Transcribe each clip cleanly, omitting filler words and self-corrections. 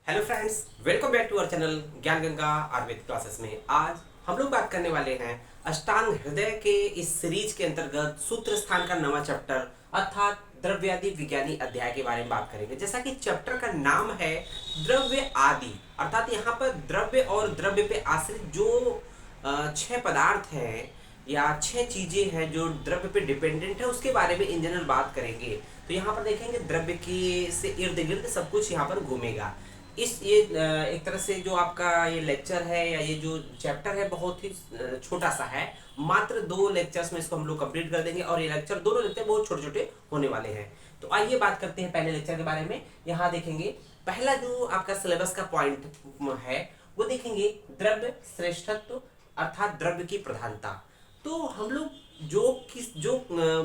Hello friends, welcome back to our channel Gyan Ganga Ayurveda classes में। आज हम लोग बात करने वाले हैं अष्टांग हृदय के इस सीरीज के अंतर्गत सूत्र स्थान का नवा चैप्टर अर्थात द्रव्यादि विज्ञानी अध्याय के बारे में बात करेंगे। जैसा कि चैप्टर का नाम है द्रव्य आदि, अर्थात यहाँ पर द्रव्य और द्रव्य पे आश्रित जो छह पदार्थ हैं या छह चीजें हैं जो द्रव्य पे डिपेंडेंट है, उसके बारे में इन जनरल बात करेंगे। तो यहाँ पर देखेंगे द्रव्य की से इर्द गिर्द सब कुछ यहाँ पर घूमेगा। इस ये एक तरह से जो आपका ये लेक्चर है या ये जो चैप्टर है बहुत ही छोटा सा है। मात्र 2 लेक्चर्स में इसको हम लोग कंप्लीट कर देंगे और ये लेक्चर दोनों लेक्चर बहुत छोटे छोटे होने वाले हैं। तो आइए बात करते हैं पहले लेक्चर के बारे में। यहाँ देखेंगे पहला जो आपका सिलेबस का पॉइंट है वो देखेंगे द्रव्य श्रेष्ठत्व अर्थात द्रव्य की प्रधानता। तो हम लोग जो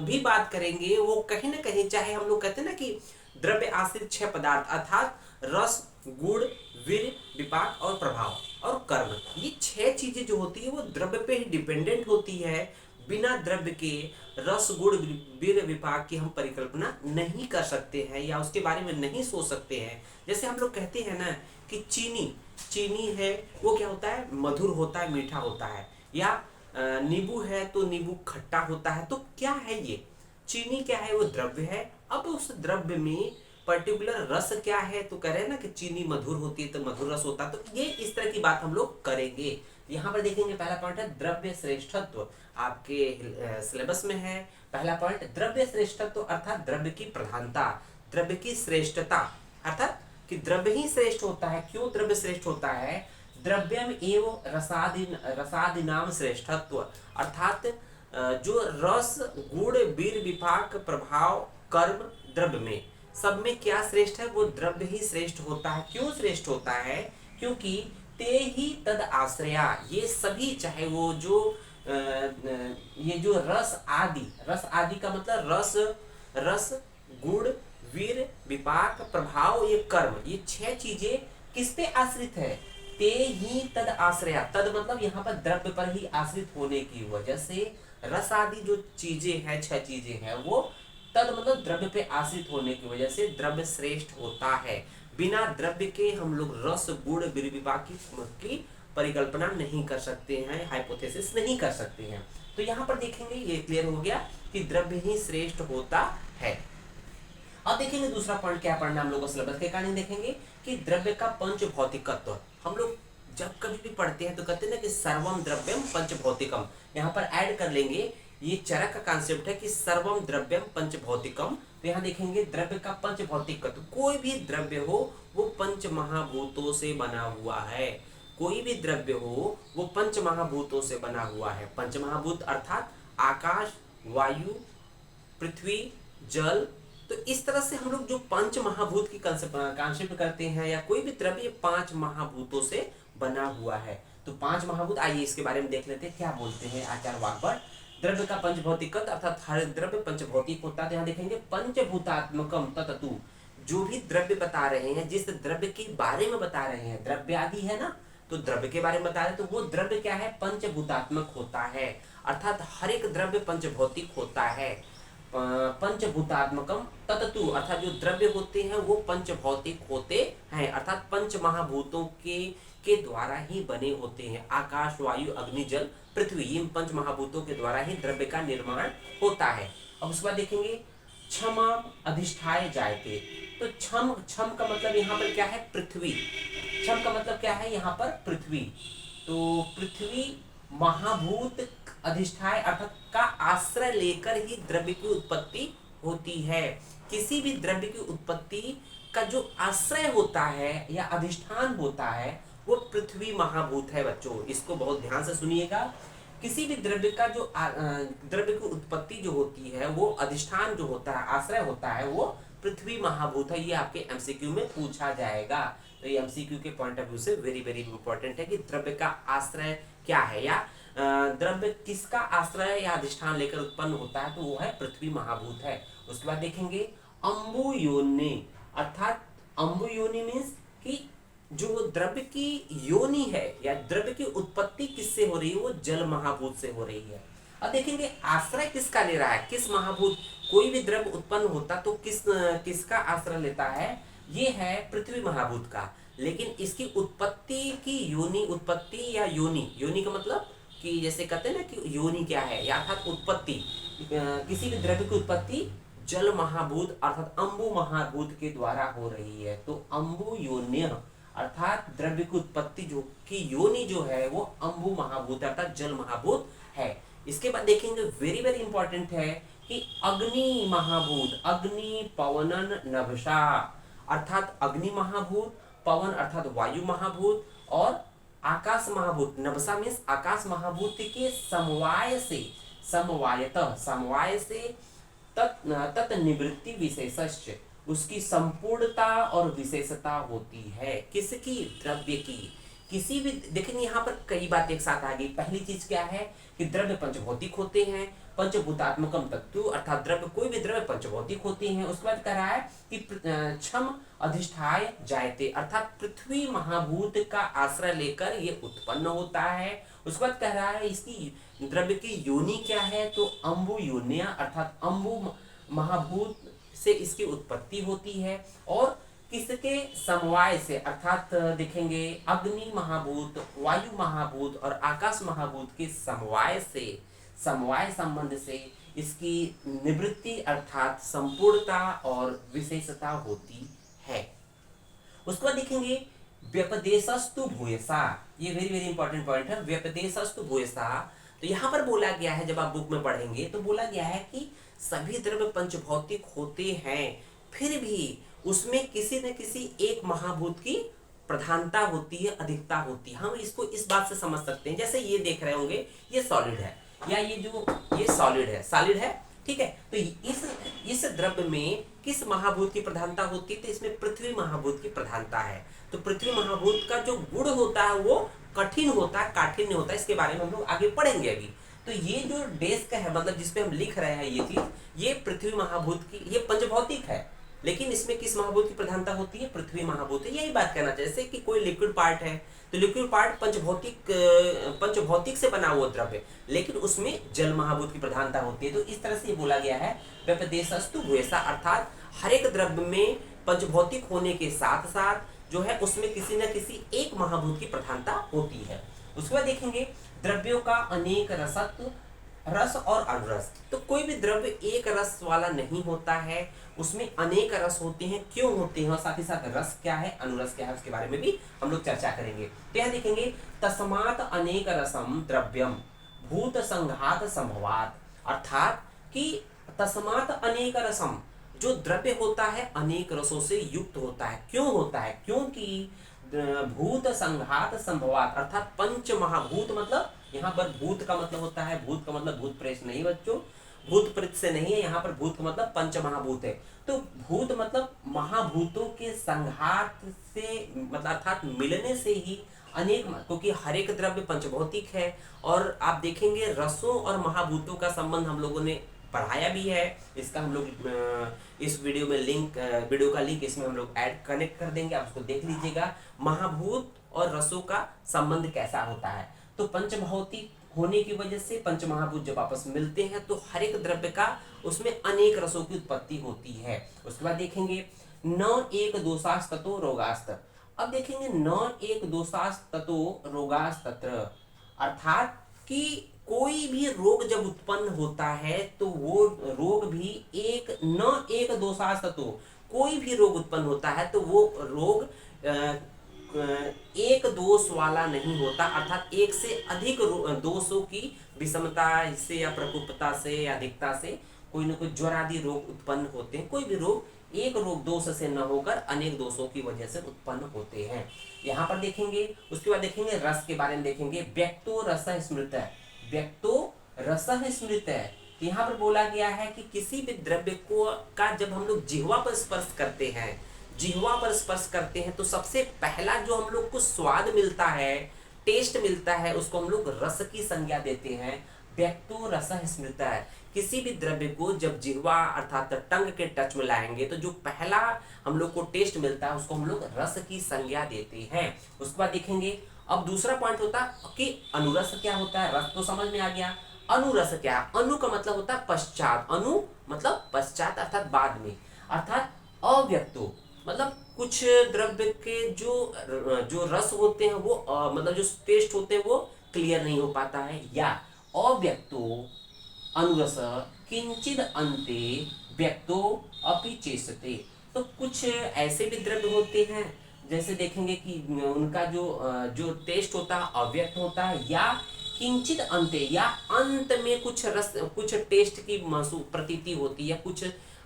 भी बात करेंगे वो कहीं ना कहीं, चाहे हम लोग कहते हैं ना कि द्रव्य आश्रित 6 पदार्थ अर्थात रस, गुण, वीर, विपाक और प्रभाव और कर्म, ये 6 चीजें जो होती है वो द्रव्य पे ही डिपेंडेंट होती है। बिना द्रव्य के रस, गुण, वीर, विपाक की हम परिकल्पना नहीं कर सकते हैं या उसके बारे में नहीं सोच सकते हैं। जैसे हम लोग कहते हैं ना कि चीनी है वो क्या होता है, मधुर होता है, मीठा होता है। या नींबू है तो नींबू खट्टा होता है। तो क्या है ये चीनी, क्या है वो द्रव्य है। अब उस द्रव्य में पर्टिकुलर रस क्या है, तो कह रहे हैं ना कि चीनी मधुर होती है तो मधुर रस होता है। तो ये इस तरह की बात हम लोग करेंगे। यहाँ पर देखेंगे पहला पॉइंट है द्रव्य श्रेष्ठत्व, आपके सिलेबस में है। पहला पॉइंट द्रव्य श्रेष्ठत्व अर्थात द्रव्य की प्रधानता, द्रव्य की श्रेष्ठता, अर्थात कि द्रव्य ही श्रेष्ठ होता है। क्यों द्रव्य श्रेष्ठ होता है? द्रव्यम एवं रसादिनाम श्रेष्ठत्व, अर्थात जो रस, गुण, वीर, विपाक, प्रभाव, कर्म द्रव्य में सब में क्या श्रेष्ठ है, वो द्रव्य ही श्रेष्ठ होता है। क्यों श्रेष्ठ होता है? क्योंकि ते ही तद आश्रया, ये सभी चाहे वो जो ये जो रस आदि का मतलब रस, गुण, वीर, विपाक, प्रभाव, ये कर्म, ये 6 चीजें किस पे आश्रित है? ते ही तद आश्रया, तद मतलब यहाँ पर द्रव्य पर ही आश्रित होने की वजह से रस आदि जो चीजें हैं, 6 चीजें हैं, वो तद मतलब द्रव्य पे आश्रित होने की वजह से द्रव्य श्रेष्ठ होता है। बिना द्रव्य के हम लोग रस, गुण, वीर, विपाक की परिकल्पना नहीं कर सकते हैं, हाइपोथेसिस नहीं कर सकते हैं। तो यहाँ पर देखेंगे ये क्लियर हो गया कि द्रव्य ही श्रेष्ठ होता है। अब देखेंगे दूसरा पॉइंट क्या पढ़ना हम लोग सिलेबस के कारण देखेंगे कि द्रव्य का पंच भौतिकत्व। हम लोग जब कभी भी पढ़ते हैं तो कहते हैं ना कि सर्वम द्रव्यम पंच भौतिकम, यहाँ पर ऐड कर लेंगे। ये चरक का कॉन्सेप्ट है कि सर्वम द्रव्यम पंच भौतिकम। तो यहाँ देखेंगे द्रव्य का पंच भौतिकत्व, कोई भी द्रव्य हो वो पंच महाभूतों से बना हुआ है। कोई भी द्रव्य हो वो पंच महाभूतों से बना हुआ है। पंच महाभूत अर्थात आकाश, वायु, पृथ्वी, जल। तो इस तरह से हम लोग जो पंच महाभूत की कॉन्सेप्ट करते हैं या कोई भी द्रव्य 5 महाभूतों से बना हुआ है। तो 5 महाभूत, आइए इसके बारे में देख लेते हैं क्या बोलते हैं आचार्य वाग्भट। द्रव्य का पंचभौतिकत अर्थात हर द्रव्य पंचभौतिक होता है। यहाँ देखेंगे पंचभूतात्मकम तततु, जो भी द्रव्य बता रहे हैं, जिस द्रव्य के बारे में बता रहे हैं, द्रव्य आदि है ना, तो द्रव्य के बारे में बता रहे हैं, तो वो द्रव्य क्या है, पंचभूतात्मक होता है। अर्थात हर एक द्रव्य पंचभौतिक होता है। पंचभूतात्मकम तततु, अर्थात जो द्रव्य होते हैं वो पंचभौतिक होते हैं, अर्थात पंच महाभूतों के द्वारा ही बने होते हैं। आकाश, वायु, अग्नि, जल, पृथ्वी, इन पंच महाभूतों के द्वारा ही द्रव्य का निर्माण होता है। अब उसके बाद देखेंगे क्षमा अधिष्ठाय जायते। तो क्षम का मतलब यहाँ पर क्या है, पृथ्वी। क्षम का मतलब क्या है यहाँ पर, पृथ्वी। तो पृथ्वी महाभूत अधिष्ठाय अर्थात का आश्रय लेकर ही द्रव्य की उत्पत्ति होती है। किसी भी द्रव्य की उत्पत्ति का जो आश्रय होता है या अधिष्ठान होता है वो पृथ्वी महाभूत है। बच्चों इसको बहुत ध्यान से सुनिएगा। किसी भी द्रव्य का जो द्रव्य की उत्पत्ति जो होती है, वो अधिष्ठान जो होता है, आश्रय होता है, वो पृथ्वी महाभूत है। ये आपके एमसीक्यू में पूछा जाएगा। तो ये एमसीक्यू के पॉइंट ऑफ व्यू से वेरी वेरी इंपॉर्टेंट है कि द्रव्य का आश्रय क्या है या द्रव्य किसका आश्रय या अधिष्ठान लेकर उत्पन्न होता है, तो वो है पृथ्वी महाभूत है। उसके बाद देखेंगे अम्बु योनि, अर्थात अम्बु योनि मीन्स कि जो द्रव्य की योनि है या द्रव्य की उत्पत्ति किससे हो रही है, वो जल महाभूत से हो रही है। अब देखेंगे आश्रय किसका ले रहा है, किस महाभूत, कोई भी द्रव्य उत्पन्न होता तो किसका आश्रय लेता है, ये है पृथ्वी महाभूत का। लेकिन इसकी उत्पत्ति की योनि, उत्पत्ति या योनि, योनि का मतलब कि जैसे कहते हैं ना कि योनि क्या है, या अर्थात उत्पत्ति, किसी भी द्रव्य की उत्पत्ति जल महाभूत अर्थात अम्बु महाभूत के द्वारा हो रही है। तो अम्बु योन्य अर्थात द्रव्य की उत्पत्ति जो की योनि जो है वो अम्बु महाभूत अर्थात जल महाभूत है। इसके बाद देखेंगे वेरी वेरी इंपॉर्टेंट है कि अग्नि महाभूत, अग्नि पवनन नभसा अर्थात अग्नि महाभूत, पवन अर्थात वायु महाभूत और आकाश महाभूत, नभसा मीन्स आकाश महाभूत के समवाय से, समवाय से तत् निवृत्ति विशेषस्य उसकी संपूर्णता और विशेषता होती है। किसकी? द्रव्य की। किसी भी देखेंगे यहाँ पर कई बात एक साथ आ गई। पहली चीज क्या है कि द्रव्य पंचभौतिक होते हैं, पंचभूतात्मकम तत्व अर्थात द्रव्य, कोई भी द्रव्य पंचभौतिक होते हैं। उसके बाद कह रहा है कि क्षम अधिष्ठाय जायते अर्थात पृथ्वी महाभूत का आश्रय लेकर ये उत्पन्न होता है। उसके बाद कह रहा है इसकी द्रव्य की योनि क्या है, तो अम्बु योनिया अर्थात अम्बु महाभूत से इसकी उत्पत्ति होती है। और किसके समवाय से अर्थात देखेंगे अग्नि महाभूत, वायु महाभूत और आकाश महाभूत के समवाय से, समवाय संबंध से इसकी निवृत्ति अर्थात संपूर्णता और विशेषता होती है। उसके बाद देखेंगे व्यपदेशस्तु भूयसा, ये वेरी वेरी इंपॉर्टेंट पॉइंट है। व्यपदेशस्तु भूयसा, तो यहाँ पर बोला गया है, जब आप बुक में पढ़ेंगे तो बोला गया है कि सभी द्रव्य पंचभौतिक होते हैं, फिर भी उसमें किसी न किसी एक महाभूत की प्रधानता होती है, अधिकता होती है। हम इसको इस बात से समझ सकते हैं, जैसे ये देख रहे होंगे ये सॉलिड है, या ये सॉलिड है, सॉलिड है, ठीक है। तो इस द्रव्य में किस महाभूत की प्रधानता होती है, तो इसमें पृथ्वी महाभूत की प्रधानता है। तो पृथ्वी महाभूत का जो गुण होता है वो कठिन होता है, काठिन्य होता है। इसके बारे में हम लोग आगे पढ़ेंगे अभी। तो ये जो डेस्क है, मतलब जिसपे हम लिख रहे हैं ये चीज, ये पृथ्वी महाभूत की, ये पंचभौतिक है, लेकिन इसमें किस महाभूत की प्रधानता होती है, पृथ्वी महाभूत है। यही बात कहना चाहिए। जैसे कि कोई लिक्विड पार्ट है, तो लिक्विड पार्ट पंचभौतिक से बना हुआ द्रव्य, लेकिन उसमें जल महाभूत की प्रधानता होती है। तो इस तरह से ये बोला गया है व्यपदेशस्तु भूयसा अर्थात हर एक द्रव्य में पंचभौतिक होने के साथ साथ जो है उसमें किसी न किसी एक महाभूत की प्रधानता होती है। उसके बाद देखेंगे द्रव्यों का अनेक रसत्व, रस और अनुरस। तो कोई भी द्रव्य एक रस वाला नहीं होता है, उसमें अनेक रस होते हैं। क्यों होते हैं और साथ ही साथ रस क्या है, अनुरस क्या है, उसके बारे में भी हम लोग चर्चा करेंगे। तो यहाँ देखेंगे तस्मात् अनेक रसम द्रव्यम भूत संघात संभवात अर्थात कि तस्मात् अनेक रसम, जो द्रव्य होता है अनेक रसों से युक्त होता है। क्यों होता है? क्योंकि भूत संघात संभवात अर्थात पंच महाभूत, मतलब यहाँ पर भूत का मतलब होता है, भूत का मतलब भूत प्रेत नहीं बच्चों, भूत प्रेत से नहीं है, यहाँ पर भूत का मतलब पंच महाभूत है। तो भूत मतलब महाभूतों के संघात से, मतलब अर्थात मिलने से ही अनेक, क्योंकि हर एक द्रव्य पंचभौतिक है। और आप देखेंगे रसों और महाभूतों का संबंध हम लोगों ने पढ़ाया भी है। इसका हम लोग इस वीडियो में वीडियो का लिंक इसमें हम लोग ऐड कनेक्ट कर देंगे, आप उसको देख लीजिएगा। महाभूत और रसों का संबंध कैसा होता है। तो पंचभौतिक होने की वजह से पंच महाभूत जब आपस में मिलते हैं तो हर एक द्रव्य का उसमें अनेक रसों की उत्पत्ति होती है। उसके बाद देखेंगे न एक दोषास्ततो रोगास्त। अब देखेंगे न एक दोषास्ततो रोगास्तत्र अर्थात कि कोई भी रोग जब उत्पन्न होता है तो वो रोग भी एक दोषास्ततो, कोई भी रोग उत्पन्न होता है तो वो रोग एक दोष वाला नहीं होता, अर्थात एक से अधिक दोषों की विषमता से या प्रकोपता से या अधिकता से कोई न कोई ज्वर आदि रोग उत्पन्न होते हैं। कोई भी रोग एक रोग दोष से न होकर अनेक दोषों की वजह से उत्पन्न होते हैं। यहाँ पर देखेंगे। उसके बाद देखेंगे रस के बारे में देखेंगे। व्यक्तो रस स्मृत, व्यक्तो रस स्मृत है। यहाँ पर बोला गया है कि किसी भी द्रव्य को का जब हम लोग जिह्वा पर स्पर्श करते हैं, जिह्वा पर स्पर्श करते हैं तो सबसे पहला जो हम लोग को स्वाद मिलता है, टेस्ट मिलता है, उसको हम लोग रस की संज्ञा देते हैं। व्यक्तो रस स्मृत है। किसी भी द्रव्य को जब जिह्वा अर्थात टंग के टच में लाएंगे तो जो पहला हम लोग को टेस्ट मिलता है उसको हम लोग रस की संज्ञा देते हैं। उसके बाद देखेंगे। अब दूसरा पॉइंट होता है कि अनुरस क्या होता है। रस तो समझ में आ गया, अनुरस क्या है। अनु का मतलब होता है पश्चात, अनु मतलब पश्चात अर्थात बाद में, अर्थात अव्यक्तो मतलब कुछ द्रव्य के जो जो रस होते हैं वो मतलब जो टेस्ट होते हैं वो क्लियर नहीं हो पाता है, या अव्यक्तो अनुरस किंचिद अंते व्यक्तो अपि चेष्टते। तो कुछ ऐसे भी द्रव्य होते हैं जैसे देखेंगे कि उनका जो टेस्ट होता है अव्यक्त होता है, या किंचित अंते या अंत में कुछ रस कुछ टेस्ट की महसूस प्रतीति होती है, कुछ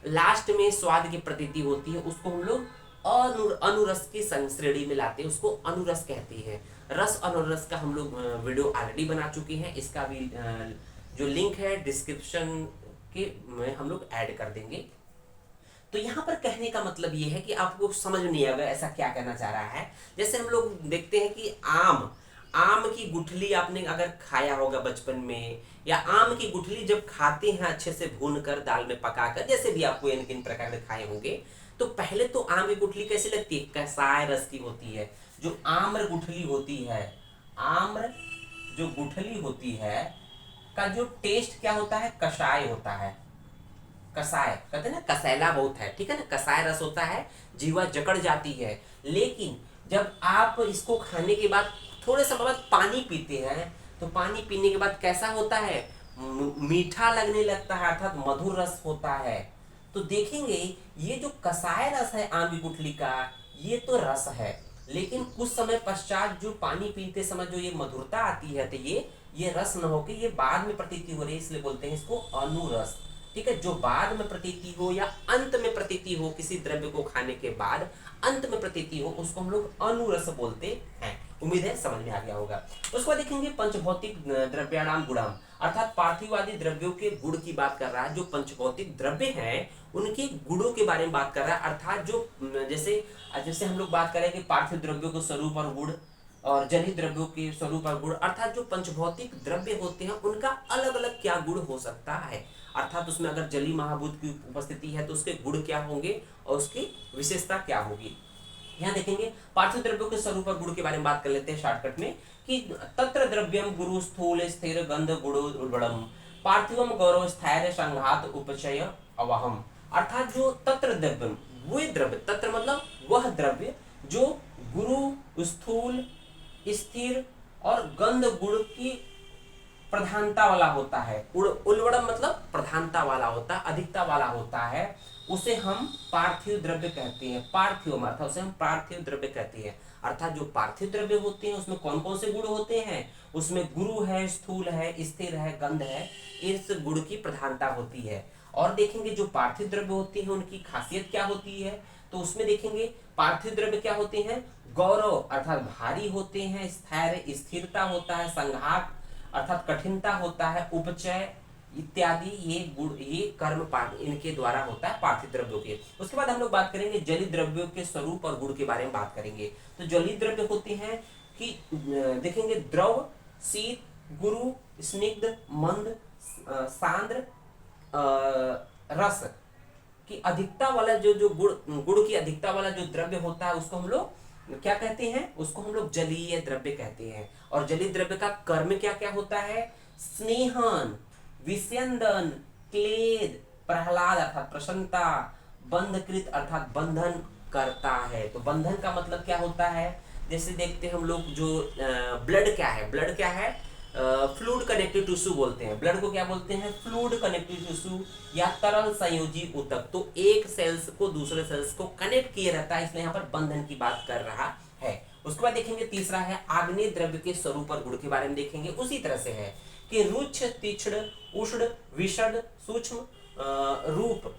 लास्ट में स्वाद की प्रतीति होती है, उसको हम लोग अनुरस की श्रेणी में लाते हैं, उसको अनुरस कहते हैं। रस अनुरस का हम लोग वीडियो ऑलरेडी बना चुके हैं, इसका भी जो लिंक है डिस्क्रिप्शन के में हम लोग ऐड कर देंगे। तो यहाँ पर कहने का मतलब ये है कि आपको समझ नहीं आएगा ऐसा क्या कहना चाह रहा है। जैसे हम लोग देखते हैं कि आम की गुठली आपने अगर खाया होगा बचपन में, या आम की गुठली जब खाते हैं अच्छे से भून कर दाल में पकाकर, जैसे भी आपको इन प्रकार के खाए होंगे, तो पहले तो आम की गुठली कैसी लगती है, कसाय रस की होती है। जो आम्र गुठली होती है, आम्र जो गुठली होती है का जो टेस्ट क्या होता है, कषाय होता है। कसाय कहते हैं ना, कसैला बहुत है, ठीक है ना, कसाय रस होता है, जीवा जकड़ जाती है। लेकिन जब आप इसको खाने के बाद थोड़े समय बाद पानी पीते हैं, तो पानी पीने के बाद कैसा होता है, मीठा लगने लगता है, अर्थात मधुर रस होता है। तो देखेंगे ये जो कसाय रस है आम की गुठली का, ये तो रस है, लेकिन कुछ समय पश्चात जो पानी पीते समय जो ये मधुरता आती है, तो ये रस न होकर ये बाद में प्रतीति हो रही है, इसलिए बोलते हैं इसको अनुरस। ठीक है, जो बाद में प्रतीति हो या अंत में प्रतीति हो, किसी द्रव्य को खाने के बाद अंत में प्रतीति हो, उसको हम लोग अनुरस बोलते हैं। उम्मीद है समझ में आ गया होगा। उसके बाद देखेंगे पंचभौतिक द्रव्याणाम गुणाम, अर्थात पार्थिवादी द्रव्यों के गुण की बात कर रहा है। जो पंचभौतिक द्रव्य हैं उनके गुणों के बारे में बात कर रहा है, अर्थात जो जैसे हम लोग बात करें कि पार्थिव द्रव्यों के स्वरूप और गुण, और जलीय द्रव्यों के स्वरूप और गुण, अर्थात जो पंचभौतिक द्रव्य होते हैं उनका अलग अलग क्या गुण हो सकता है, अर्थात उसमें अगर जलीय महाभूत की उपस्थिति है तो उसके गुण क्या होंगे और उसकी विशेषता क्या होगी। यहाँ देखेंगे पार्थिव द्रव्यों के स्वरूप और गुण के बारे में बात कर लेते हैं शॉर्टकट में, कि तत्र द्रव्यम गुरु स्थूल स्थिर गंध गुण उर्वरम पार्थिवम गौरव स्थैर्य संघात उपचय अवहम, अर्थात जो तत्र द्रव्यम, वो द्रव्य, तत्र मतलब वह द्रव्य जो गुरु स्थूल स्थिर और गंध गुण की प्रधानता वाला होता है, उर्वरम मतलब प्रधानता वाला होता है, अधिकता वाला होता है, उसे हम पार्थिव द्रव्य कहते हैं। पार्थिव अर्थात उसे हम पार्थिव द्रव्य कहते हैं। अर्थात जो पार्थिव द्रव्य होते हैं उसमें कौन कौन से गुण होते हैं, उसमें गुरु है, स्थूल है, स्थिर है, गंध है, इस गुण की प्रधानता होती है। और देखेंगे जो पार्थिव द्रव्य होते हैं उनकी खासियत क्या होती है, तो उसमें देखेंगे पार्थिव द्रव्य क्या होते हैं, गौरव अर्थात भारी होते हैं, स्थैर्य स्थिरता होता है, संघात अर्थात कठिनता होता है, उपचय इत्यादि ये गुण, ये कर्म इनके द्वारा होता है पार्थिव द्रव्यों के। उसके बाद हम लोग बात करेंगे जलीय द्रव्यों के स्वरूप और गुण के बारे में बात करेंगे। तो जलीय द्रव्य होते हैं कि देखेंगे द्रव, शीत, गुरु, स्निग्ध, मंद, सांद्र, रस की अधिकता वाला जो गुण की अधिकता वाला जो द्रव्य होता है उसको हम लोग क्या कहते हैं, उसको हम लोग जलीय द्रव्य कहते हैं। और जलीय द्रव्य का कर्म क्या क्या होता है, स्नेहन, विस्यंदन, क्लेद, प्रहलाद अर्थात प्रसन्नता, बंधकृत अर्थात बंधन करता है। तो बंधन का मतलब क्या होता है, जैसे देखते हैं हम लोग जो ब्लड क्या है, ब्लड क्या है, फ्लूइड कनेक्टिव टिश्यू बोलते हैं, ब्लड को क्या बोलते हैं, फ्लूइड कनेक्टिव टिश्यू या तरल संयोजी ऊतक। तो एक सेल्स को दूसरे सेल्स को कनेक्ट किए रहता है, इसलिए यहाँ पर बंधन की बात कर रहा है। उसके बाद देखेंगे तीसरा है आग्नेय द्रव्य के स्वरूप और गुण के बारे में देखेंगे। उसी तरह से है कि रुक्ष, तीक्ष्ण, उष्ण, विषद, सूक्ष्म रूप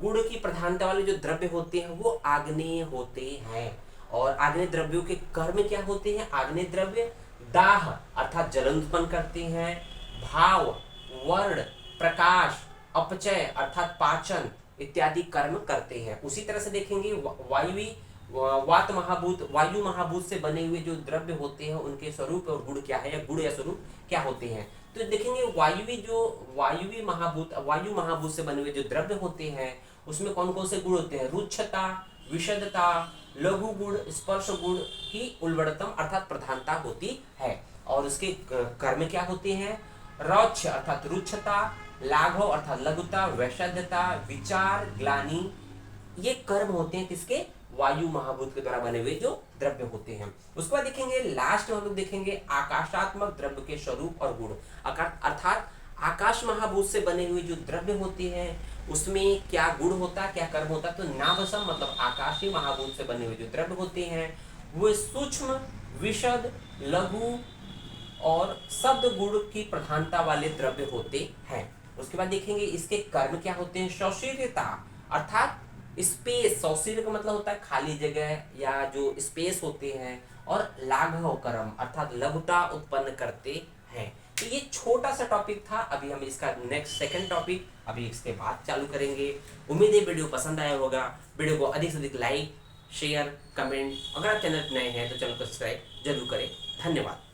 गुण की प्रधानता वाले जो द्रव्य होते हैं वो आग्नेय होते हैं। और आग्नेय द्रव्यों के कर्म क्या होते हैं, आग्नेय द्रव्य दाह अर्थात जलन उत्पन्न करते हैं, भाव, वर्ण, प्रकाश, अपचय अर्थात पाचन इत्यादि कर्म करते हैं। उसी तरह से देखेंगे वात महाभूत, वायु महाभूत से बने हुए जो द्रव्य होते हैं उनके स्वरूप और गुण क्या है, या गुण या स्वरूप क्या होते हैं। तो देखेंगे वायु महाभूत से बने हुए जो द्रव्य होते हैं उसमें कौन कौन से गुण होते हैं, रुक्षता, विशदता, लघु गुण, स्पर्श गुण की उल्बणतम अर्थात प्रधानता होती है। और उसके कर्म क्या होते हैं, रौक्ष अर्थात रुक्षता, लाघव अर्थात लघुता, वैषध्यता, विचार, ग्लानि, ये कर्म होते हैं किसके, वायु महाभूत के द्वारा बने हुए जो द्रव्य होते हैं। उसके बाद देखेंगे लास्ट में हम लोग देखेंगे आकाशात्मक द्रव्य के स्वरूप और गुण। अर्थात आकाश महाभूत से बने हुए जो द्रव्य होते हैं उसमें क्या गुण होता है, क्या कर्म होता है। तो नाभसम मतलब आकाशीय महाभूत से बने हुए जो द्रव्य होते हैं वो सूक्ष्म, विशद, लघु और शब्द गुण की प्रधानता वाले द्रव्य होते हैं। उसके बाद देखेंगे इसके कर्म क्या होते हैं। सौशीर्यता अर्थात स्पेस, सौशीर्य का मतलब होता है खाली जगह या जो स्पेस होते हैं, और लाघव कर्म अर्थात लघुता उत्पन्न करते हैं। तो ये छोटा सा टॉपिक था, अभी हम इसका नेक्स्ट सेकंड टॉपिक अभी इसके बाद चालू करेंगे। उम्मीद है वीडियो पसंद आया होगा। वीडियो को अधिक से अधिक लाइक, शेयर, कमेंट, अगर आप चैनल नए हैं तो चैनल को सब्सक्राइब जरूर करें। धन्यवाद।